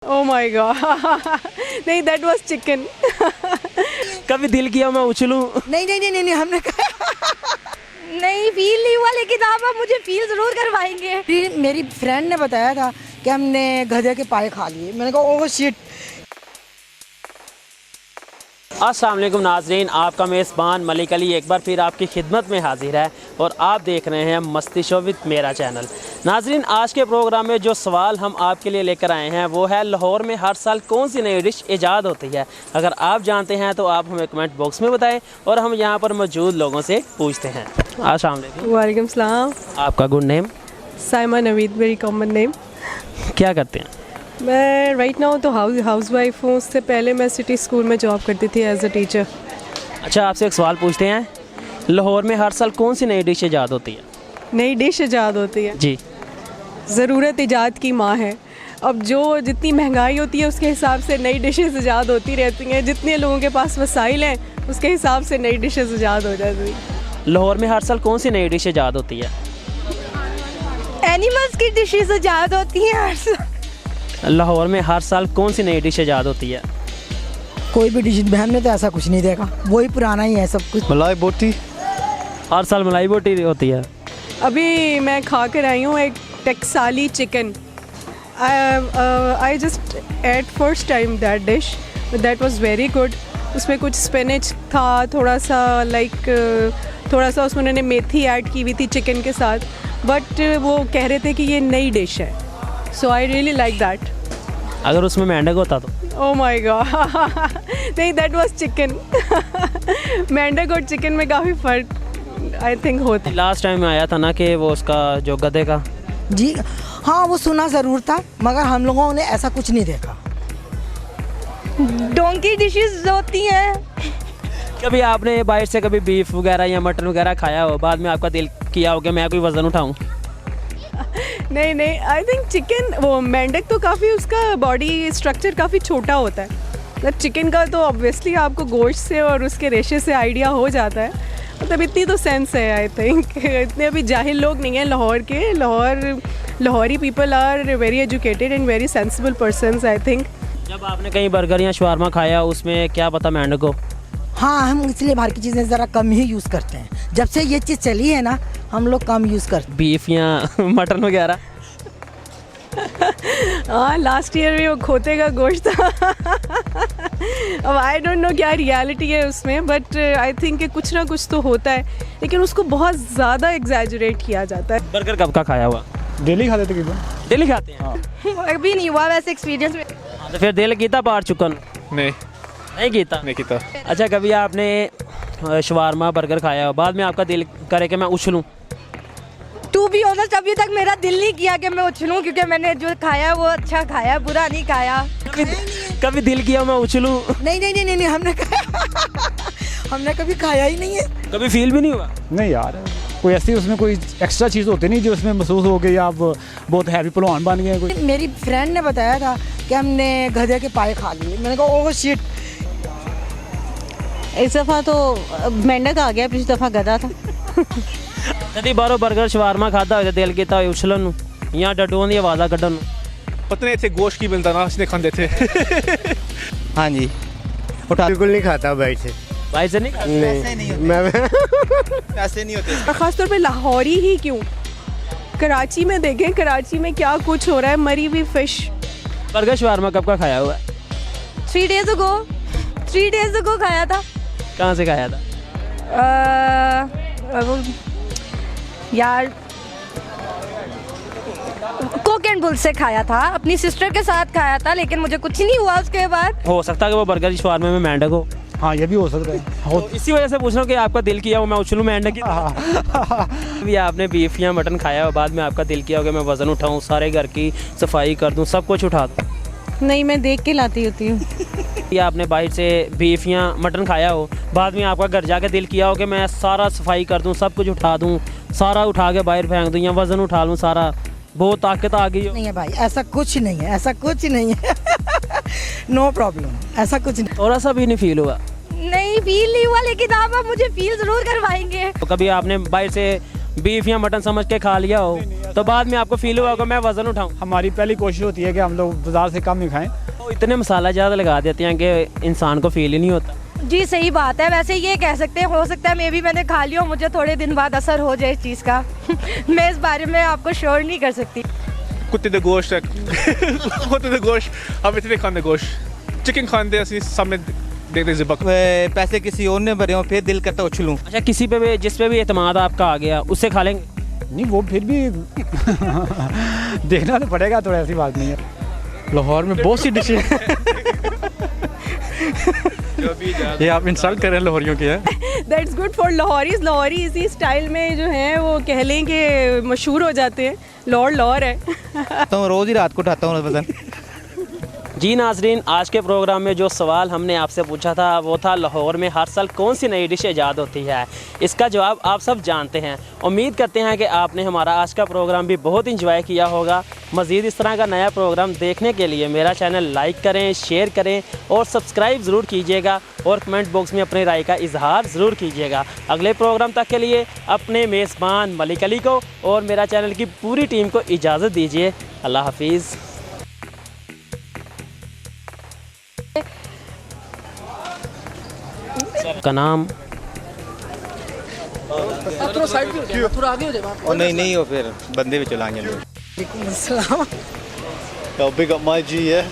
Oh my god. नहीं, that was chicken. कभी दिल किया मैं उछलूं? नहीं हमने नहीं फील नहीं हुआ, लेकिन आप मुझे फील जरूर करवाएंगे। मेरी फ्रेंड ने बताया था कि हमने गधे के पाए खा लिए। मैंने कहा ओह शिट। अस्सलाम वालेकुम नाज़रीन, आपका मेज़बान मलिक अली एक बार फिर आपकी खिदमत में हाजिर है और आप देख रहे हैं मस्ती शो विद मेरा चैनल। नाज़रीन, आज के प्रोग्राम में जो सवाल हम आपके लिए लेकर आए हैं वो है लाहौर में हर साल कौन सी नई डिश ईजाद होती है। अगर आप जानते हैं तो आप हमें कमेंट बॉक्स में बताएं और हम यहाँ पर मौजूद लोगों से पूछते हैं। अस्सलाम वालेकुम। वालेकुम सलाम। आपका good name? Saima Naveed, very common name. क्या करते हैं? मैं राइट नाउ तो हाउस वाइफ हूँ। उससे पहले मैं सिटी स्कूल में जॉब करती थी एज अ टीचर। अच्छा, आपसे एक सवाल पूछते हैं, लाहौर में हर साल कौन सी नई डिश ईजाद होती है? नई डिश ईजाद होती है जी। ज़रूरत ईजाद की माँ है। अब जो जितनी महंगाई होती है उसके हिसाब से नई डिशेस ईजाद होती रहती हैं। जितने लोगों के पास वसाइल हैं उसके हिसाब से नई डिशेस ईजाद हो जाती हैं। लाहौर में हर साल कौन सी नई डिश ईजाद होती है? एनिमल्स की डिशेस ईजाद होती हैं हर साल। लाहौर में हर साल कौन सी नई डिश ईजाद होती है? कोई भी डिश बहन ने तो ऐसा कुछ नहीं देखा, वही पुराना ही है सब कुछ। मलाई बोटी। हर साल मलाई बोटी होती है। अभी मैं खा कर आई हूँ एक Taxali chicken. I just ate first time that dish, that was very good. उसमें कुछ स्पिनच था, थोड़ा सा उसमें उन्होंने मेथी ऐड की हुई थी चिकन के साथ, बट वो कह रहे थे कि ये नई डिश है। सो आई रियली लाइक दैट। अगर उसमें मेंढक होता तो? Oh my God. नहीं, दैट वाज चिकन। मेंढक और चिकन में काफ़ी फ़र्क आई थिंक होता है। लास्ट टाइम आया था ना कि वो उसका जो गधे का। जी हाँ, वो सुना ज़रूर था मगर हम लोगों ने ऐसा कुछ नहीं देखा। डोंकी डिशेस होती हैं। कभी आपने बाहर से कभी बीफ वगैरह या मटन वगैरह खाया हो, बाद में आपका दिल किया हो कि मैं कोई वज़न उठाऊं? नहीं, आई थिंक चिकन, वो मेंढक तो काफ़ी उसका बॉडी स्ट्रक्चर काफ़ी छोटा होता है। मतलब चिकन का तो ऑब्वियसली आपको गोश्त से और उसके रेशे से आइडिया हो जाता है। मतलब इतनी तो सेंस है आई थिंक। इतने अभी जाहिल लोग नहीं हैं लाहौर के। Lahori people are very educated and very sensible persons I think. जब आपने कहीं बर्गर या शवारमा खाया उसमें क्या पता मेंढक हो? हाँ, हम इसलिए बाहर की चीज़ें ज़रा कम ही यूज़ करते हैं। जब से ये चीज़ चली है ना, हम लोग कम यूज़ करते हैं बीफ या मटन वगैरह। हाँ, लास्ट ईयर में वो खोते का गोश्त था। अब आई डोंट नो क्या रियलिटी है उसमें, बट आई थिंक कि कुछ ना कुछ तो होता है, लेकिन उसको बहुत ज़्यादा एग्जैजरेट किया जाता है। बर्गर कब का खाया हुआ? डेली खाते थे किधर? डेली खाते हैं? अभी नहीं हुआ वैसे एक्सपीरियंस में। हाँ, तो फिर दिल कीता बाहर चुकन? नहीं कीता। नहीं कीता। अच्छा, कभी आपने शवारमा बर्गर खाया हो, बाद में आपका दिल करे कि मैं उछलूं? टू बी ऑनेस्ट अभी तक मेरा दिल नहीं किया कि मैं उछलूं, क्योंकि मैंने जो खाया वो अच्छा खाया, बुरा नहीं खाया। कभी दिल किया मैं उछलूं? नहीं हमने कभी खाया ही नहीं है। कभी फील भी नहीं हुआ? नहीं यार, कोई ऐसी उसमें कोई एक्स्ट्रा चीज़ होती नहीं जो उसमें महसूस हो गई आप बहुत हैवी पहलवान बन गए कोई। मेरी फ्रेंड ने बताया था कि हमने गधे के पाए खा लिए। मैंने कहा ओह शिट। इस दफ़ा तो मेंढक आ गया, पिछली दफ़ा गधा था। कभी बारो बर्गर शवारमा खाता हो दिल कीता हो उछलन या डडों दी आवाज़ कड्ढन? पता इतने गोश्त की मिलता ना, इसने खाते थे। हाँ जी, उठा बिल्कुल नहीं खाता बाइट से। भाई से नहीं? ऐसे नहीं होते। ख़ासतौर पे लाहौरी ही क्यों, कराची में देखें, कराची में क्या कुछ हो रहा है। मरी हुई फिश। बर्गर शवारमा कब का खाया हुआ है? 3 डेज अगो खाया था। कहाँ से खाया था? यार कोक एंड बुल से खाया था, अपनी सिस्टर के साथ खाया था, लेकिन मुझे कुछ नहीं हुआ उसके बाद। हो सकता है कि वो बर्गर शवारमा में मेंढक हो। हाँ, ये भी हो सकता है। तो इसी वजह से पूछ रहा हूँ कि आपका दिल किया हो मैं उछलूं मेंढक की। अभी आपने बीफ या मटन खाया हो, बाद में आपका दिल किया हो कि मैं वज़न उठाऊँ, सारे घर की सफाई कर दूँ, सब कुछ उठा दूँ? नहीं, मैं देख के लाती होती हूँ। या आपने बाहर से बीफ या मटन खाया हो, बाद में आपका घर जाके दिल किया हो कि मैं सारा सफाई कर दूँ, सब कुछ उठा दूँ, सारा उठा के बाहर फेंक दूँ या वज़न उठा लूँ सारा, बहुत ताकत आ गई हो? नहीं है भाई, ऐसा कुछ नहीं है, ऐसा कुछ नहीं है। नो प्रॉब्लम, ऐसा कुछ नहीं। थोड़ा सा भी नहीं फील हुआ? नहीं फील नहीं हुआ, लेकिन आप मुझे फील जरूर करवाएंगे। तो कभी आपने बाहर से बीफ या मटन समझ के खा लिया हो तो तो बाद में आपको फील हुआ होगा मैं वज़न उठाऊँ। हमारी पहली कोशिश होती है कि हम लोग बाज़ार से कम ही खाएं। तो इतने मसाला ज़्यादा लगा देते हैं कि इंसान को फील ही नहीं होता। जी सही बात है। वैसे ये कह सकते हैं, हो सकता है मे भी मैंने खा लिया, मुझे थोड़े दिन बाद असर हो जाए इस चीज़ का। मैं इस बारे में आपको श्योर नहीं कर सकती। कुत्ते दे गोश्त है कुत्ते दे गोश्त हम इतने खाते गोश्त चिकन खाते असली सामने देखते ज़िबक पैसे किसी और ने भरे हो फिर दिल करता उछलूं। अच्छा, किसी पे भी जिस पे भी एतमाद आपका आ गया उससे खा लेंगे? नहीं वो फिर भी देखना तो पड़ेगा, तो ऐसी बात नहीं है। लाहौर में बहुत सी डिशें हैं। ये आप इंसल्ट कर रहे हैं लाहौरियों की है। That's good for Lahoris. Lahori इसी स्टाइल में जो है वो कह लें कि मशहूर हो जाते हैं। लाहौर है। तो रोज़ ही रात को उठाता हूँ वजन। जी नाजरीन, आज के प्रोग्राम में जो सवाल हमने आपसे पूछा था वो था लाहौर में हर साल कौन सी नई डिश ईजाद होती है। इसका जवाब आप सब जानते हैं। उम्मीद करते हैं कि आपने हमारा आज का प्रोग्राम भी बहुत इंजॉय किया होगा। मज़ीद इस तरह का नया प्रोग्राम देखने के लिए मेरा चैनल लाइक करें, शेयर करें और सब्सक्राइब ज़रूर कीजिएगा और कमेंट बॉक्स में अपनी राय का इजहार ज़रूर कीजिएगा। अगले प्रोग्राम तक के लिए अपने मेज़बान मलिक अली को और मेरा चैनल की पूरी टीम को इजाज़त दीजिए। अल्लाह हाफिज़। का नाम और नहीं हो फिर बंदे भी चलाएंगे लोग। अस्सलाम। Big up my G, yeah?